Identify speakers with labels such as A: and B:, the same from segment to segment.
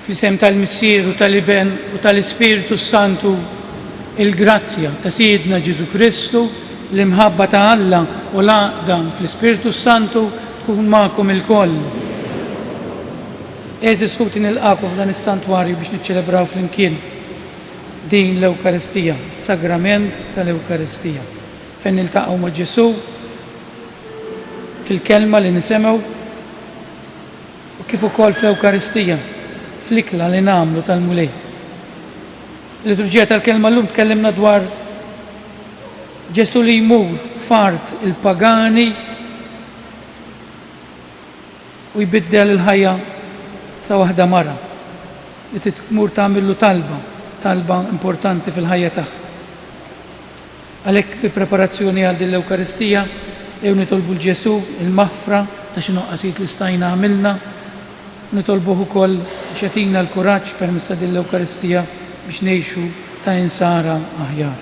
A: fl-isem tal-Missier u tal-Iben u tal-Ispiritu Santu, il-grazzja ta' Sidna Ġesu Kristu, l-imħabba ta' Alla u l-għaqda fl-Ispiritu Santu tkun magħkom il-koll. Eżis ħuti nilqakom f'dan is-santwarju biex niċċelebraw flimkien din l-Ewkaristija, s-sagrament tal-Ewkaristija, fejn niltaqgħu ma' Ġesu fil-kelma li nisemgħu u kif ukoll fl-Ewkaristija, fl-ikla li nagħmlu tal-mulej. L-liturġija tal-kelma llum tkellimna dwar Ġesu li jmur fart il-pagani u jbiddel il-ħajja ta' waħda mara li tmur tagħmillu talba importanti fil-ħajja tagħha. Għalhekk bi preparazzjoni għal din l-Ewkaristija jew nitolbu l-Ġesu il-maħfra ta' xi noqqasijiet li stajna għamilna, nitolbuh ukoll biex jagħtina l-kuraġġ permezz ta' din l-Ewkaristija biex ngħixu ta' insara aħjar.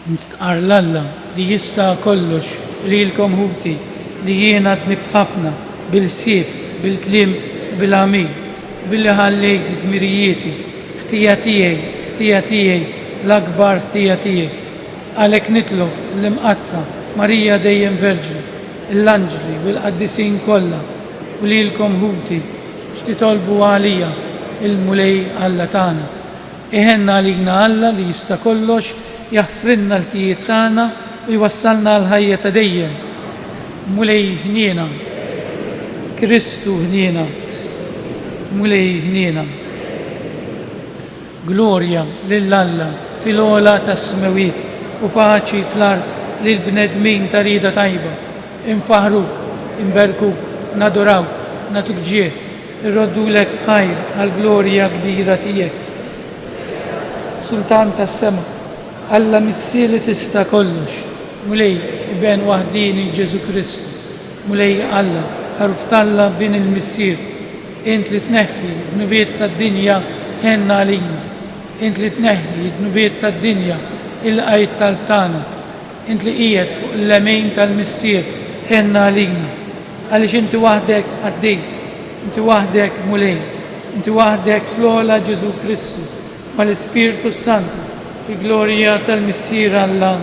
A: Nistqar l-Alla li jista' kollox lilkom ħuti li jiena tnibt ħafna bil-ħsieb, bil-kliem, bil-għamil, billi ħallejt dmirijieti, ħtija tiegħi, l-akbar ħtija tiegħi. Għalhekk nitlob l-imqazza Marija dejjem Verġni, l-anġli u l-qaddisin kollha u lilkom ħuti x'titolbu għalija il-mulej Alla tagħna. Iħenna għalina Alla li jista' kollox jaħfrinna l-tijiet tagħna u jwassalna l-ħajja ta' dejjem. Mulej ħniena, Kristu ħniena, mulej ħniena. Glorja lill-Alla fil-ola tas-smawiet u paċi fl-art lill-bnedmin ta' rieda tajba. Infaħruk, inberkuk, nadorawk, natuk ġieh, irroddulek ħajr għall-glorja kbira tiegħek. Sultan tas-sema, Alla Missier li tista' kollox, mulej Iben waħdini Ġesu Kristu, mulej Alla ħaruf talla bin il-Missier, int li tneħħi d-nubiet tad-dinja ħenna għalina, int li tneħħi d-nubiet tad-dinja il-qajt tal-tana, int li qiegħed fuq l-lemejn tal-Missier ħenna għalina, għaliex inti waħdek Qaddis, inti waħdek mulej, inti waħdek fl-ola Ġesu Kristu, mal-Ispiritu Santu, fil-glorja tal-Missier Alla.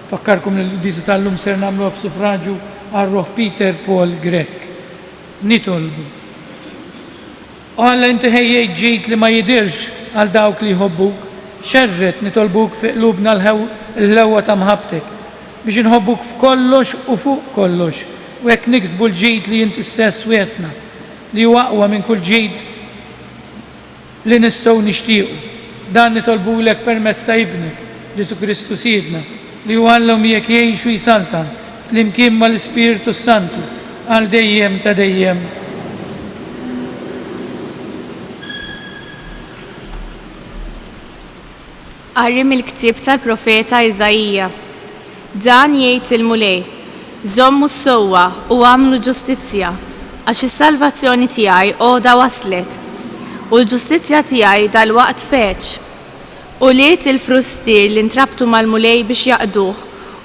A: Fakkarkom l-qudisa tal-lum ser nagħmlu b'suffraġġju għar-Roħ Peter Paul Grek. Nitolbu. Alla inti ħejjejt ġid li ma jidirx għal dawk li jħobbuk, xerret nitolbuk fi qlubna l-ħewwa ta' mħabbtek biex inħobbuk f'kollox u fuq kollox u hekk niksbu l-ġid li inti stess wietna li huwa aqwa minn kull ġid li nistgħu nixtiequ. Dan nitolbulek permezz ta' Ibnek, Ġesu Kristu Sidna, li huwa Alla miegħek jgħixu jisaltan flimkien mal-Ispiritu Santu għal dejjem ta' dejjem.
B: Qarrim il-ktieb tal-profeta Iżajija. Dan jgħid il-mulej, żommu s-sewwa u għamlu ġustizzja, għax is-salvazzjoni tiegħi għoda waslet u l-ġustizzja tiegħi dal-waqt feċ. U liet il-frustir li ntrabtu mal-mulej biex jaqduh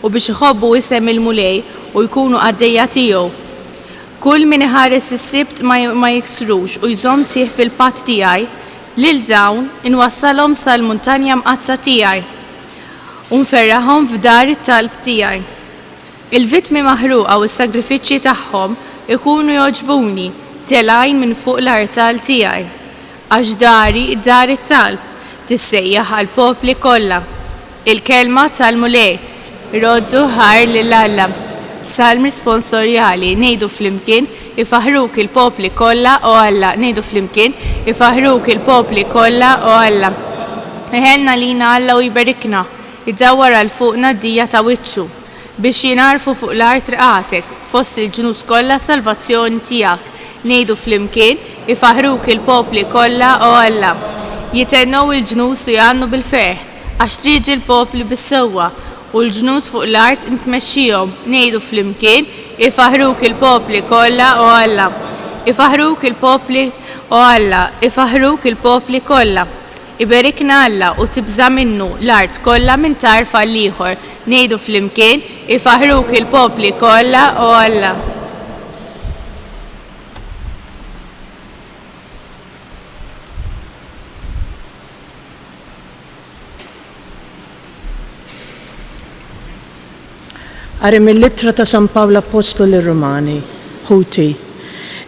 B: u biex iħobbu isem il-mulej u jkunu għaddejja tiegħu. Kull min iħares is-sibt ma jiksrux u jżomm sieħ fil-patt tiegħi, lil dawn inwassalhom sal-muntanja mqazza tiegħi u nferraħhom f'dar it-talb tiegħi. Il-vittmi maħruqa u s-sagrifiċċji tagħhom ikunu jogħġbuni telgħin minn fuq l-artal tiegħi. Għax dari dar it-talb tissejjaħ għal popli kollha. Il-kelma tal-mulej roddu ħar lil Alla. Salm risponsorjali ngħidu flimkien ifaħruk il-popli kollha o Alla. Ngħidu flimkien ifaħruk il-popli kollha o Alla. Iħelna lina Alla u jberikna, iddawwar għal fuqna d-dija ta' wiċċu biex jinarfu fuq l-art riqatek fost il-ġnus kollha salvazzjoni tiegħek. Ngħidu flimkien ifaħruk il-popli kollha o Alla. Jitennew il-ġnus u jgħannu bil-ferħ, għax triġi l-popli bis-sewwa u l-ġnus fuq l-art intmexxihom. Ngħidu flimkien ifaħruk il-popli kollha o Alla. Ifaħruk il-popli o Alla, ifaħruk il-popli kollha. Iberikna Alla u tibża minnu l-art kollha minn tarf għal ieħor. Ngħidu flimkien ifaħruk il-popli kollha u Alla.
C: Qari mill-ittra ta' San Pawla Apostolu lir-Rumani, ħuti.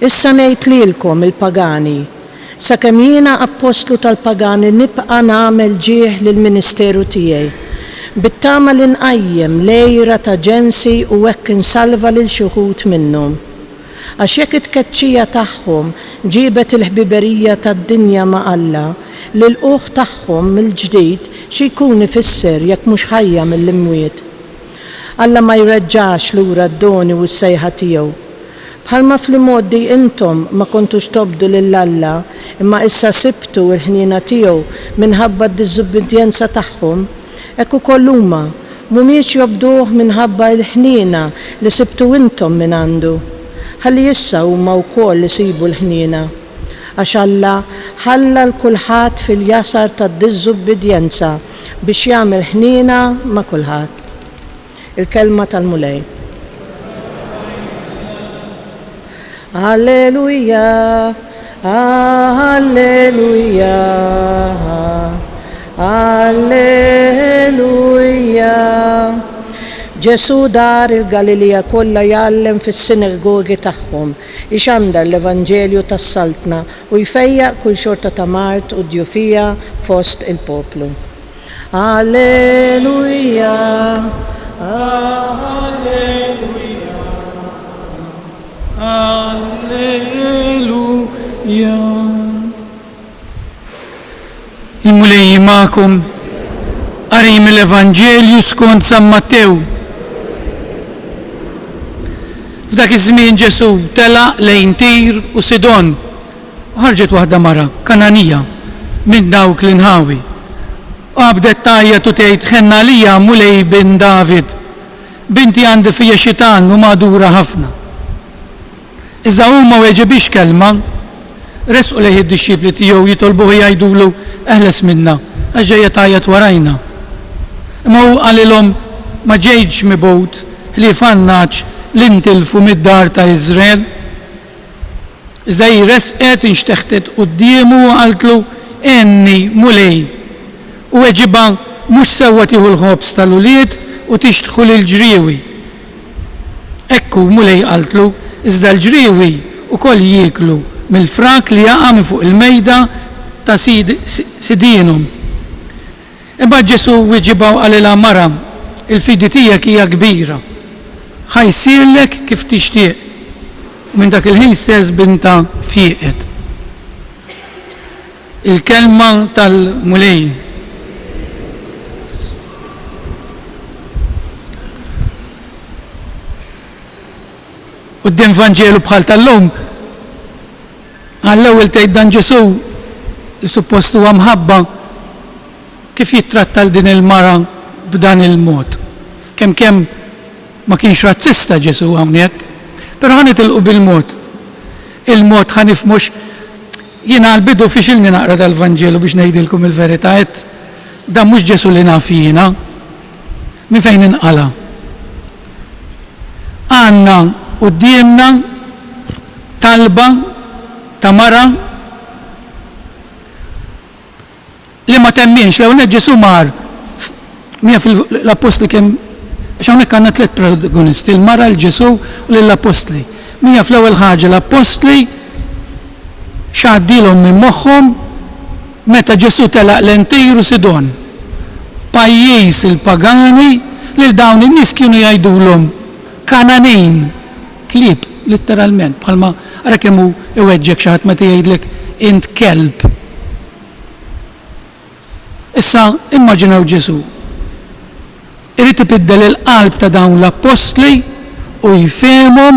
C: Issa ngħid lilkom il-pagani, sakemm jiena apostlu tal-pagani nibqa' nagħmel ġieħ lill-ministeru tiegħi. Bittama li nqajjem lejra ta' ġensi u hekk insalva lil xi wħud minnhom. Għax jekk it-tkeċċija tagħhom ġiebet il-ħbiberija tad-dinja ma' Alla, l-uħ tagħhom mill-ġdid xi jkun ifisser jekk mhux ħajja mill-imwiet. Alla ma jreġġax lura d-doni u s-sejħa tiegħu. Bħalma fl-modi intom ma kontux tobdu lill-Alla imma issa sibtu l-ħniena tiegħu minħabba d-diżubbidjenza tagħhom, hekk ukoll huma mhumiex jobduh minħabba l-ħniena li sibtu intom minn għandu. Ħalli issa huma wkoll isibu l-ħniena. Għax Alla ħalla l-kulħadd fil-jasar tad-diżubbidjenza biex jagħmel ħniena ma' kulħadd. Il-kelma tal-mulej. Alleluja, alleluja, alleluja. Ġesu dar il-Galilija kollha jgħallem fis-sinagogi tagħhom, ixandar l-Evanġelju tas-Saltna u jfejjaq kull xorta ta' Mart u djufija fost il-poplu. Alleluja.
A: Alleluja, alleluja. Il-mulej ma'kom qari mill-Evanġelju skont San Mattew. F'dak iż-żmien Ġesu telaq lejn Tir u Sidon u ħarġet waħda mara Kananija minn dawk l-inħawi. U għabdet tajja tu tgħid ħenna lija mulej bin David, binti għandi fija xitan u madura ħafna. Iżda huma weġibix kelma, resqu lejh id-disċipli tiegħu jitolbuh jgħidulu eħles minna, għax ġejja tajjat warajna. Imma hu qalilhom ma ġejtx mibgħut li fannaċ l-intilfu mid-dar ta' Iżrael. Iżda hi resqet inxteħtet qudiemu u qaltlu enni mulej. U weġiba mhux sewwa tieħu l-ħobs tal-ulied u tixtħu lil-ġriewi. Ekku mulej qaltlu, iżda l-ġriewi ukoll jieklu mill-frak li jaqa' minn fuq il-mejda ta' sidienhom. Imma Ġesu weġiba u qalilha mara, il-fidi tiegħek hija kbira. Ħajsirlek kif tixtieq. Minn dak il-ħin stess binta fieqet. Il-kelma tal-mulej. U d-Evanġelu bħal tal-lum, għall-ewwel tgħid dan Ġesu li suppost huwa mħabba kif jittratta din il-mara b'dan il-mod. Kemm ma kienx razzista Ġesu hawnhekk, però ħanitilqu bil-mod. Il-mod ħanifmux jiena għal-bidu fixilni naqra dal-Evanġelu biex ngħidilkom il-verità, dan mhux Ġesu li naf jiena. Min fejn inqala. Għandna qudiemna talba ta' mara li ma temminx, l-ewwel Ġesu mar mija fil-apostli kemm għax hawnhekk għandna tliet protagonisti, il-mara, l-Ġesu u l-apostli. Mija fl-ewwel ħaġa l-apostli x'għaddilhom minn moħħhom meta Ġesu telaq lejn Tir u Sidon. Pajjiż il-pagani lil dawn in-nies kienu jgħidulhom Kananin, klieb litteralment, bħalma ara kemm hu iweġġek xi ħadd meta jgħidlek int kelb. Issa immaġinaw Ġesu. Irid ibiddel il-qalb ta' dawn l-apostli u jfehmhom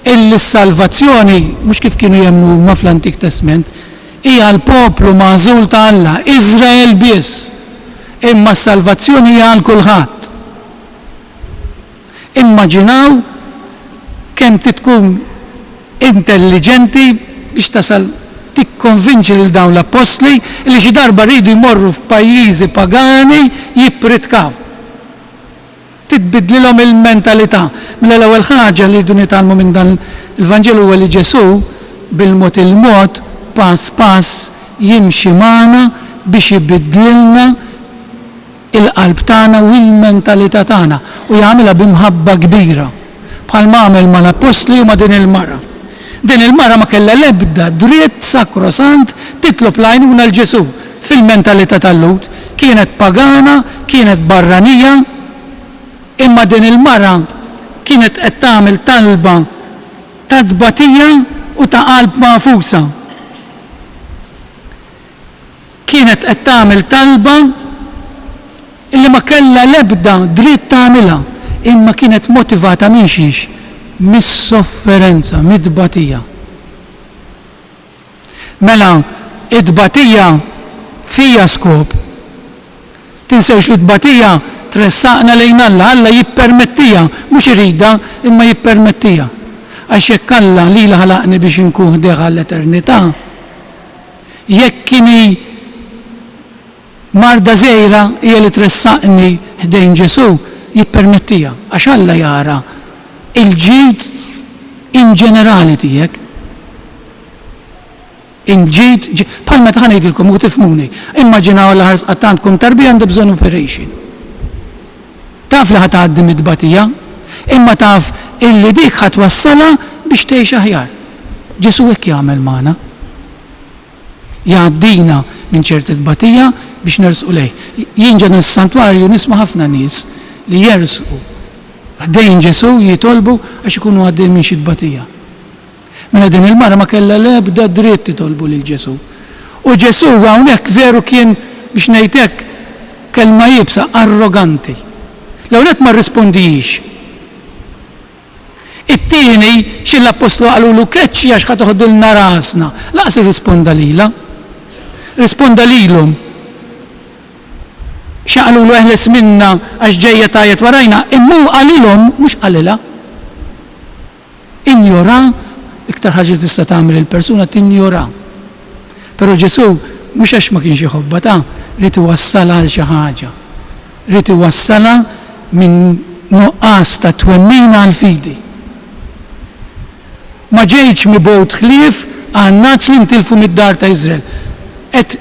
A: il-salvazzjoni mhux kif kienu jemmnu ma fl-Antik Testament hija l-poplu magħżul ta' Alla, Iżrael biss, imma s-salvazzjoni hija għal kulħadd. Immaġinaw kemm tkun intelligenti biex tasal tikkonvinċi lil dawn l-apostli li xi darba rridu jmorru f'pajjiżi pagani jippritkaw. Titbidlilhom il-mentalità. Mela l-ewwel ħaġa li jridu nitalmu minn dan il-Vanġelu huwa li Ġesu bil-mod il-mod pass pass jimxi magħna biex ibiddlilna il-qalb tagħna u l-mentalità tagħna u jagħmilha b'imħabba kbira bħalma għamel mal-apostli u ma' din il-mara. Din il-mara ma kellha l-ebda dritt sakrosant titlob l-għajnuna l-Ġesu fil-mentalità tal-Lut. Kienet pagana, kienet barranija, imma din il-mara kienet qed tagħmel talba ta' tbatija u ta' qalb magħfusa. Kienet qed tagħmel talba illi ma kellha l-ebda dritt tagħmilha, imma kienet motivata minn xiex mis-sofferenza, mid-tbatija. Mela, id-tbatija fija skop. Tinsewx li t-tbatija tressaqna lejn Alla jippermettija, mhux irida imma jippermettija. Għax jekk Alla lila ħalaqni biex inkun ħdieħ għall-eternità, jekk kieni marda żgħira hija li tressaqni ħdejn Ġesu, jippermettija għax Alla jara il-ġid in ġenerali tiegħek. Il-ġid bħal meta ħanejdilkom u tifhmuni. Immaġinaw li ħarqatantkom tarbija għandha bżonn operation. Taf li ħatgħaddi mid-tbatija, imma taf illi dik ħatwassalha biex tgħix aħjar. Ġesu hekk jagħmel magħna. Jgħaddina minn ċerti tbatija biex nersqu lejh. Jien ġen is-santwarju nisma' ħafna nies li jersqu ħdejn Ġesu jitolbu għax ikunu għaddejn minn xi tbatija. Mela din il-mara ma kellha l-ebda dritt titolbu lil Ġesu. U Ġesu hawnhekk veru kien biex ngħidlek kelma jibsa arroganti. L-ewwel ma rrispondijiex. It-tieni xi l-apostlu qalulu keċċi għax ħad toħdilna rasna. Laqas irrisponda lilha. Risponda lilhom. Xaqalu lu eħles minna għax ġejja tajet warajna, immu għalilhom mhux qalilha. Injora, iktar ħaġa tista' tagħmel il-persuna tinjora. Però Ġesu mhux għax ma kienx iħobbata, rid iwassala għal xi ħaġa. Rid iwassala minn nuqqas ta' twemmina għal fidi. Ma ġejtx mibgħut ħlief għannaċ li ntilfu mid-dar ta' Iżrael. Et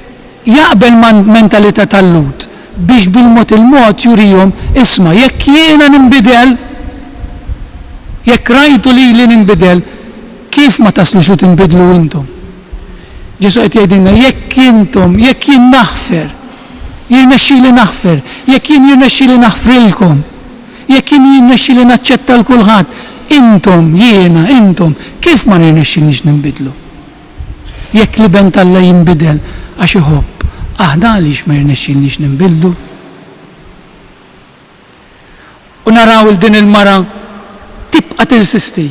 A: jaqbel mentalità tal-Lut biex bil-mod il-mod jurihom isma' jekk jiena ninbidel, jekk rajtu li ninbidel, kif ma taslux li tinbidlu intom? Ġesu qed jgħidilna jekk intom, jekk jien naħfer, jirnexxieli naħfer, jekk jien jirnexxieli naħfrilkom, jekk jien jirnexxieli naċċetta l kulħadd, intom, jiena, intom, kif ma nirnexxielniex ninbidlu? Jekk li bent Alla jinbidel għax iħobb, aħna għaliex ma jirnexxielniex ninbidlu? U naraw din il-mara tibqa' tirsisti.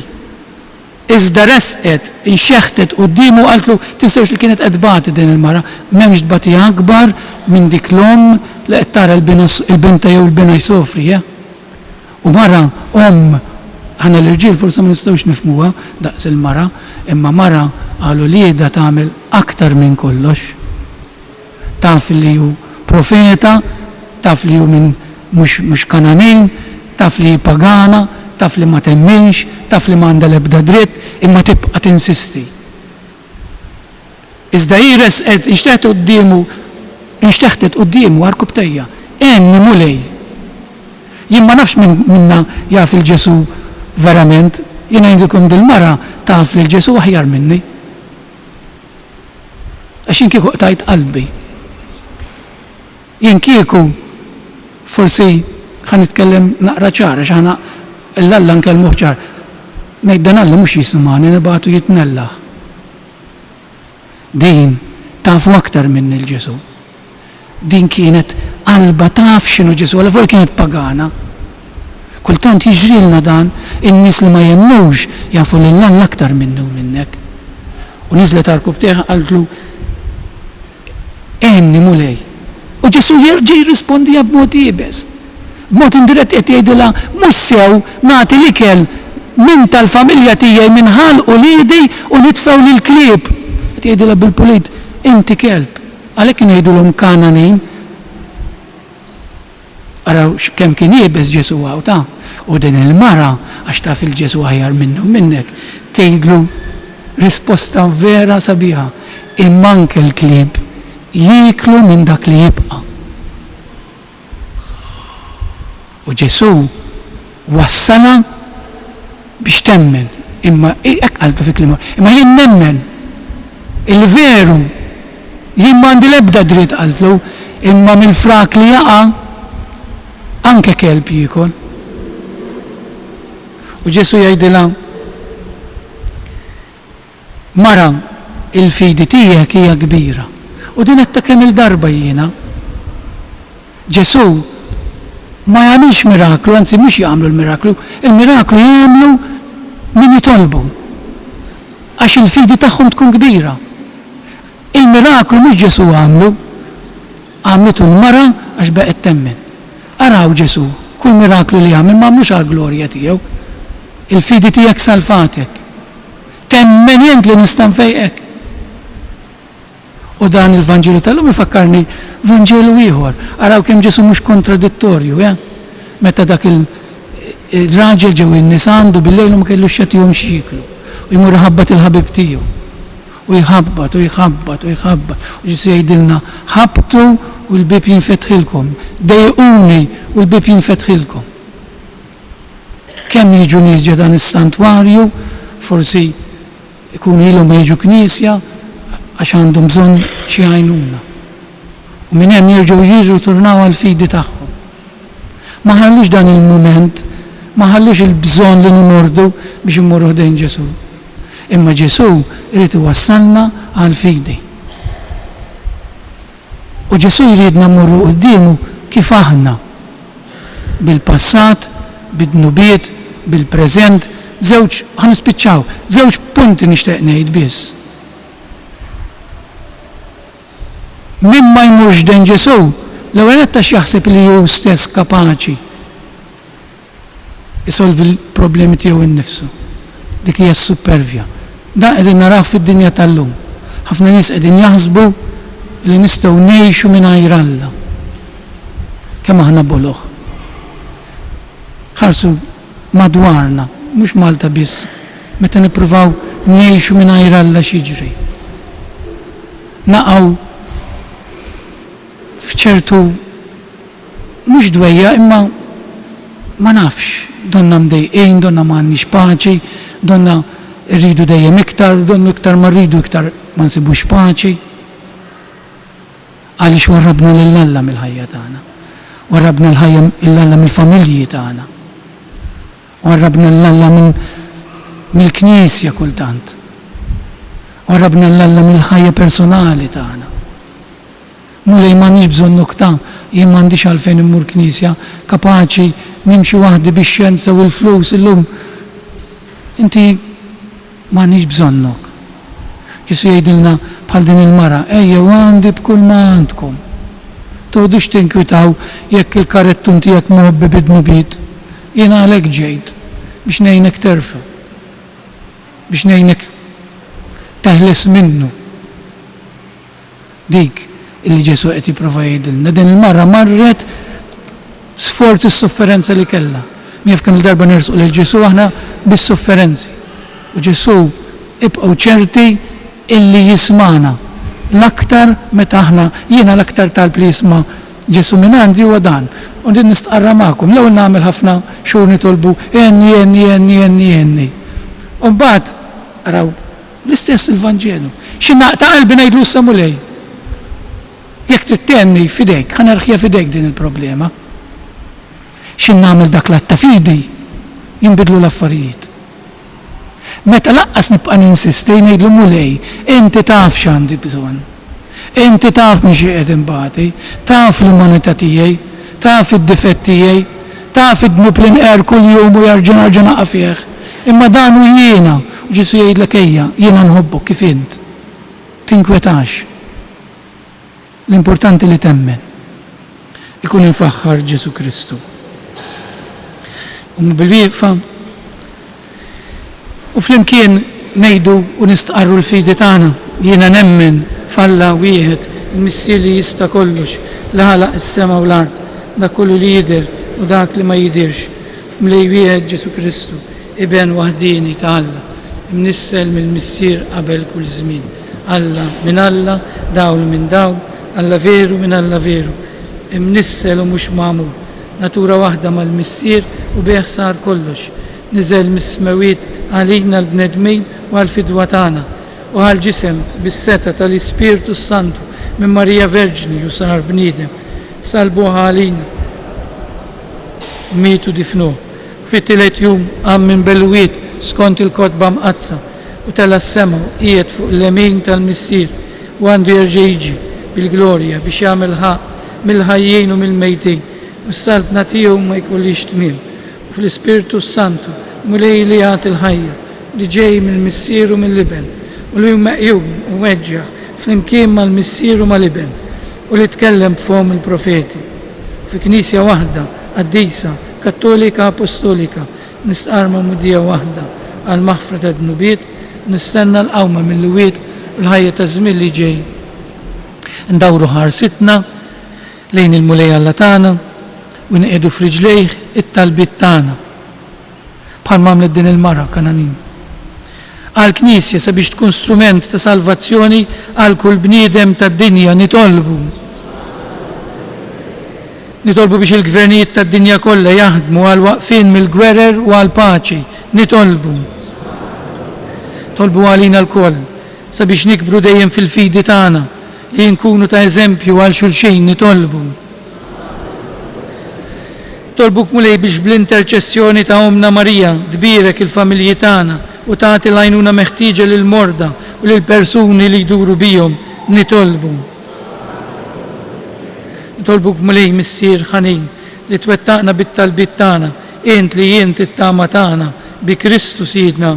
A: Iżda resqet, inxeħtet qudiemu qaltlu tinsewx li kienet qed tbagħti din il-mara, m'hemmx tbatija akbar minn dik l-omm li qed tara l-binta jew l-bina jsofri, U mara ħana l-irġiel forsi ma nistgħux nifhmuha daqs il-mara, imma mara qalu li jidha tagħmel aktar minn kollox. Taf li hu profeta, taf li hu minn mhux Kananin, taf li pagana, taf li ma temminx, taf li ma għandha l-ebda dritt, imma tibqa' tinsisti. Iżda jires qed inxteħtet qudiemu għarku btejja, enni mulej. Jien ma nafx minna jaf il-Ġesu verament, jien ngħidilkom dil-mara taf li l-Ġesu aħjar minni. Għax jien kieku qtajt qalbi. Jien kieku forsi ħan nitkellem naqra ċara x'ħana l-Alla nkellmuh ċar. Ngħid dan Alla mhux jisimgħani nibagħtu jitnellaħ. Din tafu aktar minn il-Ġesu. Din kienet qalba taf x'inhu Ġesu, għal fuq kienet pagana. Kultant jiġrilna dan, in-nies li ma jemmux jafu lil Alla aktar minnu minnek. U niżlet għall-kub tieħ qaltlu enni mulej. U Ġesu jerġa' jirrispondiha b'mod jibes. B'mod indirett qed jgħidilha mhux sew nagħti l-ikel minn tal-familja tiegħi minn ħalqu liedi u nitfgħu lil klieb. tgħidilha bil-pulit inti kelb. Għalhekk ngħidulhom Kananin. Araw kemm kien jibes Ġesu għawta. U din il-mara għax taf il-Ġesu ħajjar minnu minnek tgħidlu risposta vera sabiħa. Imma anke l-klieb jieklu minn dak li jibqa'. U Ġesu wassala biex temmen. Imma hekk qaltu fi klima. Imma jien nemmen il-veru jien m'għandi l-ebda dritt qaltlu, imma mill-frak li jaqa' anke kelb jiekol. U Ġesu jgħidilha mara il-fidi tiegħek hija kbira. U din qed kemm il-darba jiena. Ġesu ma jagħmilx miraklu, anzi mhux jagħmlu l-miraklu, il-miraklu jagħmlu min jitolbu. Għax il-fidi tagħhom tkun kbira. Il-miraklu mhux Ġesu għamlitu l-mara għax baqgħet temmen. Araw Ġesu, kull miraklu li għamil ma mhux għall-glorja tiegħu. Il-fidi tiegħek salfatek. Temmen jent li nista' nfejqek. U dan il-Vanġelu tal-lum ifakkarni Vanġelu ieħor. Araw kemm Ġesu mhux kontradittorju, meta dak il-raġel ġew in-nisa għandu bil-lejl ma kellux x'jagħtihom x'jieklu. U jmur iħabbat il-ħabib tiegħu. U jħabbat. U Ġesu jgħidilna ħabtu u l-bib jinfetħilkom. Dejquni u l-bib jinfetħilkom. Kemm jiġu nies ġe dan is-santwarju, forsi ikunu ilhom ma jiġu knisja għax għandhom bżonn xi għajnuna. U minn hemm jerġgħu jirriturnaw għall-fidi tagħhom. Ma ħallux dan il-mument, ma ħallux il-bżonn li nimordu biex immorru ħdejn Ġesu. Imma Ġesu irid iwassalna għall-fidi. U Ġesu jridna mmorru qudiemu kif aħna. Bil-passat, bid-dnubiet, bil-preżent, żewġ punti nixtieq ngħid biss. Min ma jmurx dejn Ġesu, l-ewwel qed jaħseb li hu stess kapaċi isolvi l-problemi tiegħu innifsu. Dik hija s-supervja. Da qegħdin naraw fid-dinja tal-lum. Ħafna nies qegħdin jaħsbu li nistgħu ngħixu mingħajr Alla. Kemm aħna buluħ. Ħarsu madwarna, mhux Malta biss, meta nippruvaw ngħixu mingħajr Alla x'jiġri. Naqgħu f'ċertu mhux dwejja imma ma nafx, donna mdejqin, donna m'għandniex paċi, donna rridu dejjem iktar, donna iktar ma rridu iktar ma nsibux paċi. Għaliex warrabna lill-Alla mill-ħajja tagħna. Warrabna l-Alla mill-familji tagħna. Warrabna l-Alla mill-Knisja kultant. Warrabna l-Alla mill-ħajja personali tagħna. Mulej m'għandniex bżonn nokta, jien m'għandix għalfejn immur Knisja, kapaċi nimxi waħdi bix-xjenza u l-flus illum. Inti m'għandniex bżonnok. Ġesu jgħidilna bħal din il-mara, ejjew għandi b'kull ma għandkom. Tgħodux tinkwitaw jekk il-karettun tiegħek moħobbi bid-dnubiet. Jien għalhekk ġejt biex ngħinek terfa', biex ngħinek teħles minnu. Dik illi Ġesu qed jipprova jgħidilna. Din il-mara marret sforzi s-sofferenza li kellha. Mief kemm il-darba nersqu lil Ġesu aħna bis-sofferenzi. U Ġesu ibqgħu ċerti illi jismana. L-aktar meta aħna jiena l-aktar talb li jisma' Ġesu minn għandi huwa dan. U din nistqarra magħkom. L-ewwel nagħmel ħafna xhur nitolbu jenni. U mbagħad araw l-istess il-Vanġelu. Xi naqta' qalbi ngħidlu issa mulej. Jekk trid tenni fidejk, ħanerħija fidejk din il-problema. X'in nagħmel dak l-att ta' fidi jinbidlu l-affarijiet. Meta laqqas nibqa' ninsisti ngħidlu mulej, inti taf x'għandi bżonn. Inti taf minn xi qed imbagħti, taf l-umanità tiegħi, taf id-difett tiegħi, taf id-dnub li nqer kuljum u jarġa' naqa' fih. Imma dan hu jiena, u Ġesu jgħidlek ejja, jiena nħobbok kif int. Tinkwetax. L-importanti li temmen. Ikun infaħħar Ġesu Kristu. U bil-wieqfa u flimkien ngħidu u nistqarru l-fidi tagħna jiena nemmen f'Alla wieħed il-missier li jista' kollox li ħalaq is-sema u l-ard, dak kollu li jidher u dak li ma jidirx, f'mlej wieħed Ġesu Kristu, iben waħdini ta' Alla, imnissel mill-missier qabel kull żmien. Alla minn Alla, dawl minn dawl, Alla veru minn Alla veru, imnissel u mhux magħmul, natura waħda mal-missier u bih sar kollox. Niżel mis-smawiet għalina l-bnedmin u għal-fidwa tagħna u għal-ġisem bis-seta tal-Ispiritu Santu minn Marija Verġni u sar bniedem, salbuha għalina, mietu difnu. Fit-tielet jum għam minn belwiet skont il-kotba mqazza u tela s-sema qiegħed fuq l-lemin tal-missier u għandu jerġa' jiġi bil-glorja biex jagħmel ħaq mill-ħajjin u mill-mejtin u s-saltna tiegħu ma jkollix tmiem u fl-Ispiritu Santu mulej li jagħti l-ħajja li ġej mill-missier u mill-liben u li meqjum u weġġaħ flimkien mal-missier u mal-liben u li tkellem b'fhom il-profeti fi knisja waħda qaddisa kattolika apostolika nistqarma mudija waħda għal maħfra ta' dnubiet nistenna l-qawma mill-wiet u l-ħajja ta' żmien li ġej. Ndawru ħarsitna lejn il-mulej Alla tagħna u nqedu f'riġlejh it-talbiet tagħna bħal mamlet din il-mara Kananin. Għall-Knisja sabiex tkun strument ta' salvazzjoni għal kull bniedem tad-dinja nitolbu biex il-gvernijiet tad-dinja kollha jaħdmu għal waqfien mill-gwerer u għal paċi. Tolbu għalina l-koll sabiex nikbru dejjem fil-fidi tagħna li nkunu ta' eżempju għal xulxin Tolbuk mulej biex bl-interċessjoni ta' Omna Marija dbirek il-familji tagħna u tagħti l-għajnuna meħtieġa lil morda u lil persuni li jduru bihom Nitolbuk mulej missier ħanin li twettaqna bit-talbiet tagħna, int li jint it-tama tagħna bi Kristu Sidna.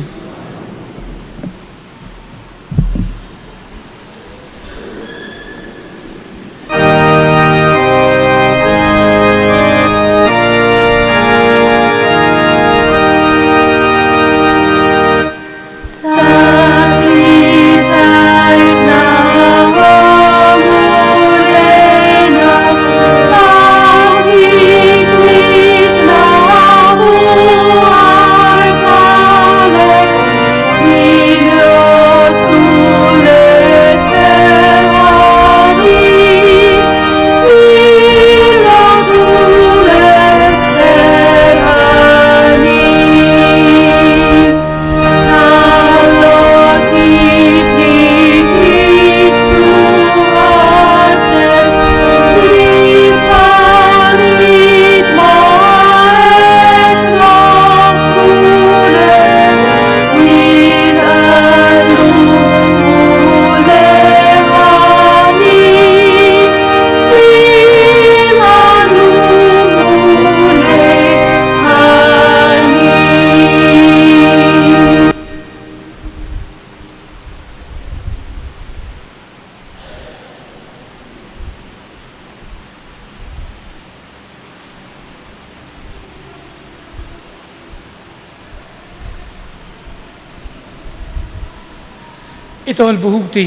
A: Itolbu ħuti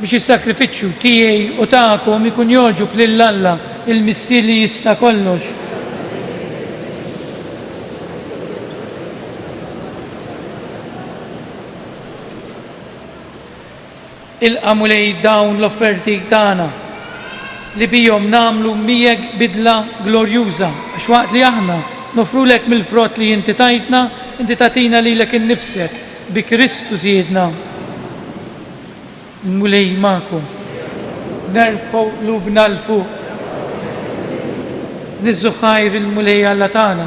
A: biex is-sakrifiċċju tiegħi u tagħkom ikun joġob lil Alla il-missier li jista' kollox. Ilqa' mulej dawn l-offerti tagħna li bihom nagħmlu miegħek bidla glorjuża għax waqt li aħna nofrulek mill-frott li inti tajtna, inti tagħtina lilek innifsek bi Kristu Siedna. Il-mulej magħkom, nerfgħu qlubna l fuq, niżżu ħajr il-mulej Alla tagħna.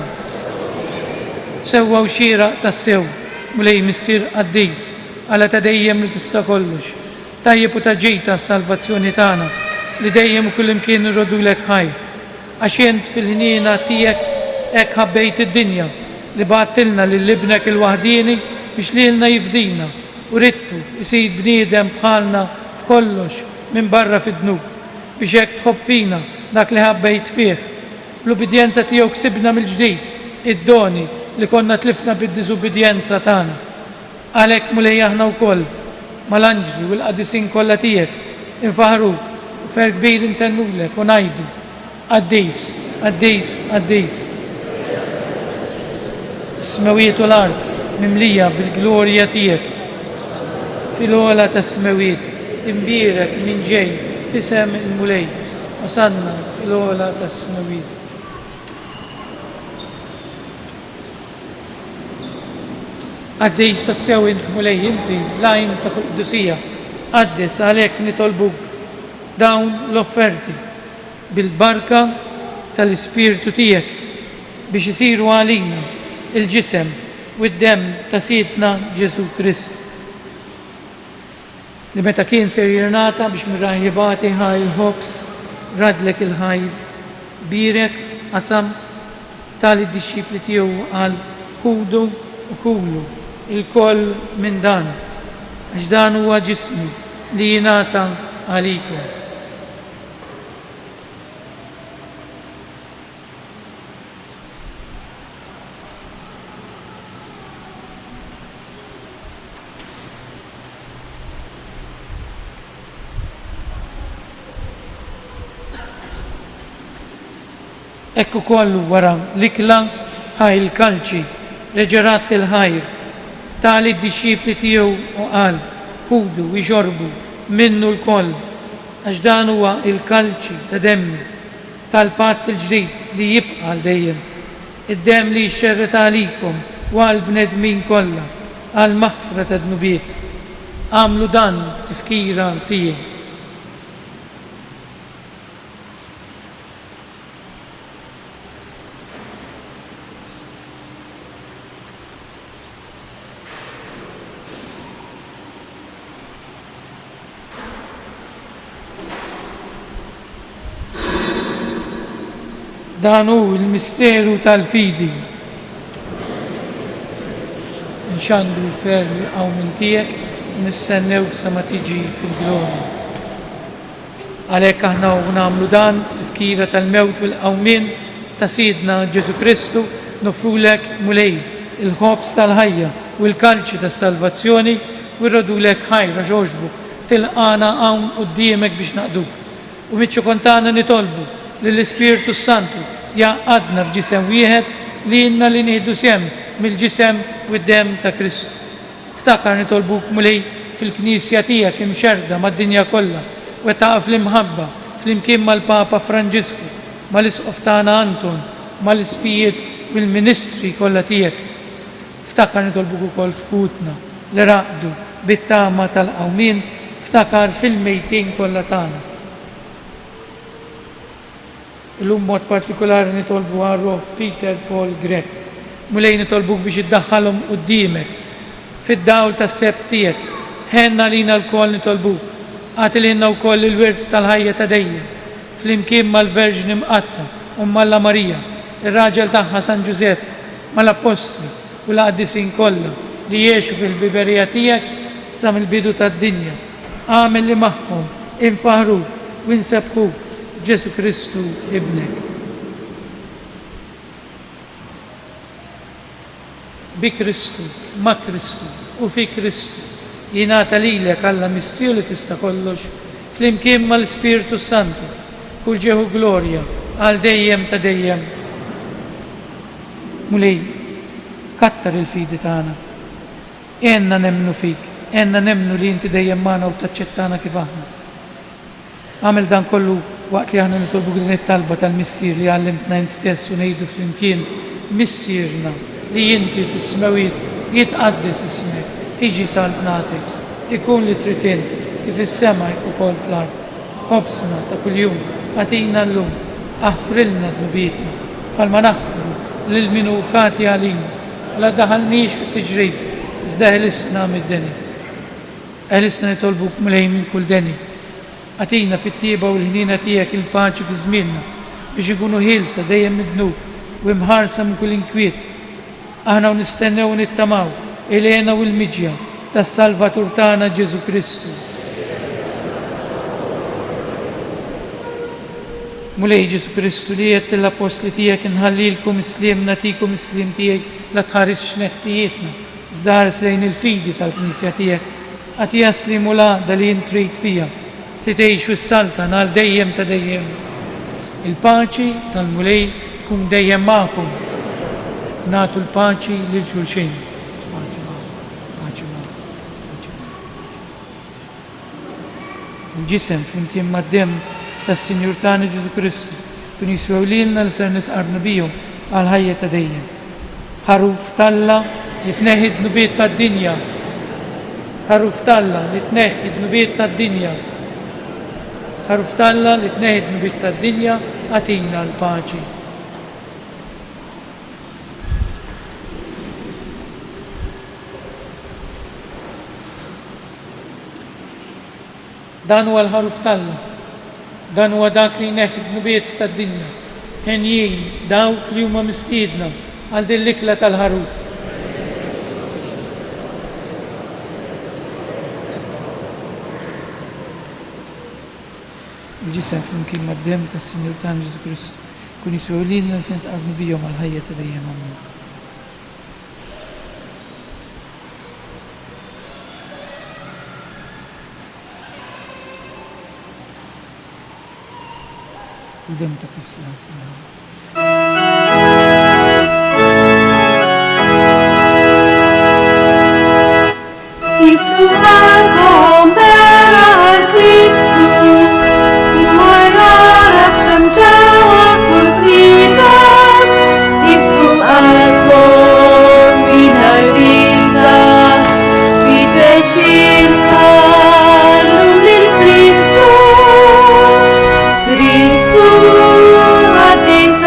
A: Sewwa u xieraq tas-sew, mulej missier qaddis, Alla ta' dejjem li tista' kollox, tajjeb u ta' ġejta s-salvazzjoni tagħna li dejjem u kullimkien irrodulek ħajr. Għax int fil-ħniena tiegħek hekk ħabbejt id-dinja li bgħattilna lil-ibnek il-waħdini biex lilna jifdina u rittu jsir bniedem bħalna f'kollox minn barra fid-dnub biex hekk tħobb fina dak li ħabbejt fih. Bl-ubidjenza tiegħu ksibna mill-ġdid id-doni li konna tlifna bid-diżubidjenza tagħna. Għalhekk mulej aħna wkoll mal-anġli u l-qadisin kollha tiegħek infaħruk u fer kbir intennulek u ngħidu Qaddis, Qaddis, Qaddis. Is-smawiet u l-ard mimlija bil-glorja tiegħek fil-ogħla tas-smawiet imbierek minn ġej f'isem il-mulej wasanna fil-ogħla tas-smawiet. Qaddis tassew int mulej inti lajn ta' quddusija qaddis għalhekk nitolbuk dawn l-offerti bil-barka tal-Ispirtu tiegħek biex isiru għalina il-ġisem u d-dem ta' Sidna Ġesu Kristu. Li meta kien ser jirnata biex mirraħibati ħajr ħobs radlek il-ħajr birek qasam tal-disċipli tiegħu għal ħudu u kulu il-koll minn dan għax dan huwa ġismi li jingħata għalikom. Ekku kollu wara l-ikla ħaj il-kalċi reġerat il-ħajr tali d-disċipli tiegħu u qal ħudu u jxorbu minnu l-koll għax dan huwa il-kalċi ta' demmi tal-patt il-ġdid li jibqa' għal dejjem. Id-dem li jxerret għalikom u għal bnedmin kollha għal maħfra ta' dnubiet. Għamlu dan tifkira tiegħi. Dan hu il-misteru tal-fidi. Nxandu l-ferli għaw minn tiegħek nistennewk sa ma tiġi fil-glorja. Għalhekk aħna nagħmlu dan tifkira tal-mewt u l-qawmien ta' Sidna Ġesu Kristu nofrulek mulej il-ħobs tal-ħajja u l-kalċi tas-salvazzjoni u rradulek ħajra ġoġbu tilqana hawn quddiemek biex naqduk. U miċċu kontana nitolbu l-Ispirtu Santu jaqadna f'ġisem wieħed li jinna li nieħdu sem mill-ġisem u d-dem ta' Kristu. Ftakar nitolbuk mulej fil-Knisja tiegħek imxerda mad-dinja kollha u taqaf fl-imħabba fl-imkien mal-Papa Franġisku, mal-Isqof tagħna Anton, mal-isfijiet u l-ministri kollha tiegħek. Ftakar nitolbuk ukoll f'kutna li raqdu bit-tama tal-qawmien, ftakar fil-mejtin kollha tagħna. Illum mod partikolari nitolbu għarru Peter Paul Grek. Mulej nitolbuk biex iddaħħalhom quddiemek fid-dawl tas-sebt tiegħek. Ħenna lina l-koll nitolbuk. Għati lilna wkoll il-wirt tal-ħajja ta' dejjem. Flimkien mal-Verġni Mqazza u Malla Marija, ir-raġel tagħha San Ġusepp, mal-Apostli u l-qaddisin kollha li jgħixu fil-biberija tiegħek sa mill-bidu tad-dinja. Għamel li magħhom infaħruk u nsebħuk Ġesu Kristu ibnek. Bi Kristu, ma' Kristu u fi Kristu jingħata lilek Alla missiju li tista' kollox flimkien mal-Ispirtu Santu kull ġeħu glorja għal dejjem ta' dejjem. Mulej, kattar il-fidi tagħna. Enna nemnu fik, enna nemnu li inti dejjem magħna u taċċettana kif aħna. Għamel dan kollu waqt li aħna nitolbu din it-talba tal-missier li għallimtna int stess u ngħidu flimkien missierna li inti fis-smawiet jitqaddis ismek, tiġi saltnatek, ikun li trid int kif is-sema ukoll fl-ard. Ħobsna ta' kuljum għatina llum, aħfrilna dnubietna bħalma naħfru lil minukati għalina, għala daħalniex fit-tiġrib, iżda ħelisna mid-deni. Ħelisna nitolbuk mulej minn kull deni. Għatina fit-tieba u l-ħnina tiegħek il-paċi fi żmienna biex ikunu ħielsa dejjem mid-dnub u imħarsa minn kull inkwiet. Aħna nistennew u nittamaw il-għena u l-miġja tas-Salvatur tagħna Ġesu Kristu. Mulej Ġesu Kristu li qed l-apostli tiegħek inħallilkom isliem natikom isliem tiegħek la tħares x'neħtijietna, iżda ħares lejn il-fidi tal-Knisja tiegħek għat jaslimu l-għada li jintrit fija, se tgħixu s-salta għal dejjem ta' dejjem. Il-paċi tal-mulej tkun dejjem magħkom. Nagħtu l-paċi lil xulxin. Paċi magħkom. Il-ġisem flimkien mad-dem tas-Sinjur tagħna Ġesu Kristu kun jiswew lilna li ser nitqarbu bihom għal ħajja ta' dejjem. Ħaruf talla li tneħħi d-nubiet tad-dinja. Ħaruf talla li tneħħi d-nubiet tad-dinja. Ħaruf talla li tneħħi d-nubiet tad-dinja għatina l-paċi. Dan huwa l-ħaruf talla. Dan huwa dak li jneħħi d-nubiet tad-dinja. Ħenjin dawk li huma mistiedna għal din l-ikla tal-ħaruf. Il-ġisem flimkien mad-dem tas-Sinjur tagħna Ġesu Kristu kun jiswew lilna li se nitqarbu bihom għal ħajja ta' dejjem. Amen. Il-dem ta' Kristu.
D: Cristo, a te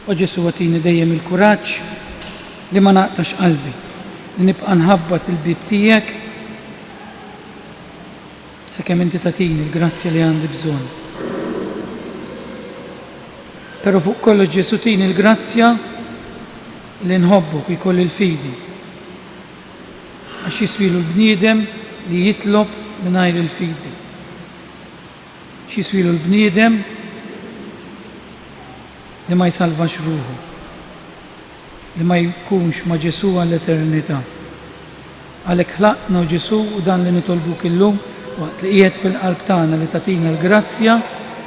A: U Ġesu għatini dejjem il-kuraġġ li ma naqtax qalbi, li nibqa' nħabbat il-bib tiegħek sakemm inti tagħtini l-grazzja li għandi bżonn. Però fuq kollox Ġesu tini l-grazzja li nħobbok jkolli l-fidi. Għax jiswilu l-bniedem li jitlob mingħajr il-fidi. X'jiswilu l-bniedem li ma jsalvax ruħu, li ma jkunx ma' Ġesu għall-eternità. Għalhekk ħlaqna Ġesu u dan li nitolbuk illum waqt li qiegħed fil-qalb tagħna li tagħtina l-grazzja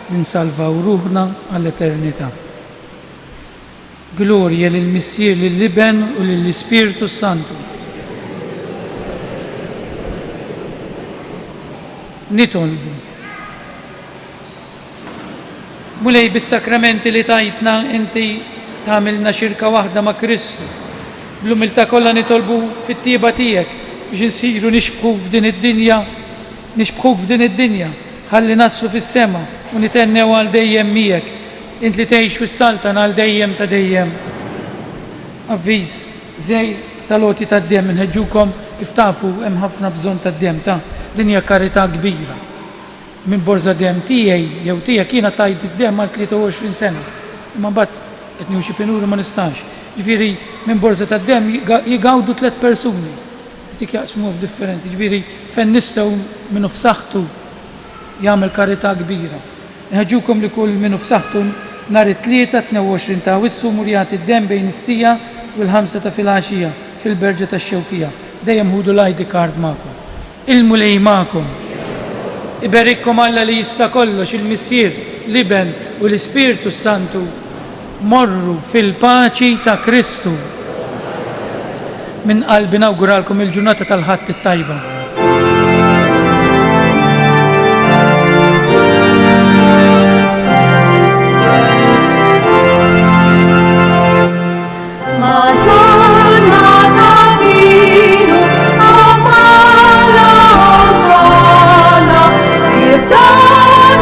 A: li nsalvaw ruħna għall-eternità. Glorja lill-Missier lill-Iben u lill-Ispiritu Santu. Nitolbu. Mulej bis-sakramenti li tajtna inti tagħmilna xirka waħda ma' Kristu. Bl-umiltà kollha nitolbu fit-tieba tiegħek biex insiru nixbħuk f'din id-dinja, ħalli naslu fis-sema u nitennew għal dejjem miegħek, int li tgħix fis-saltan għal dejjem ta' dejjem. Avviż żejr tal-għoti tad-demm inħeġġukom kif tafu hemm ħafna bżonn tad-demm ta' dinja karità kbira. Minn borza demm tiegħi jew tiegħek jiena tajt id-demm għal 23 sena. Imma mbagħad qed nieħu xi pinuri ma nistax. Ġifieri minn borza tad-demm jigawdu 3 persuni. Dik jaqsmu differenti. Ġifieri fejn nistgħu minnu f'saħħtu jagħmel karità kbira. Nħeġġukom li kull minnu f'saħħtu nhar it-tlieta 22 ta' Awwissu mur jagħti d-demm bejn is-sija u l-5 ta' filgħaxija fil-Berġa tax-Xewkija. Dejjem ħudu l-ID card magħkom. Il-mulej magħkom. Iberikkom Alla li jista' kollox, il-Missier, l-Iben u l-Ispiritu Santu. Morru fil-paċi ta' Kristu. Min qalbi nawguralkom il-ġurnata tal-ħadd it-tajba.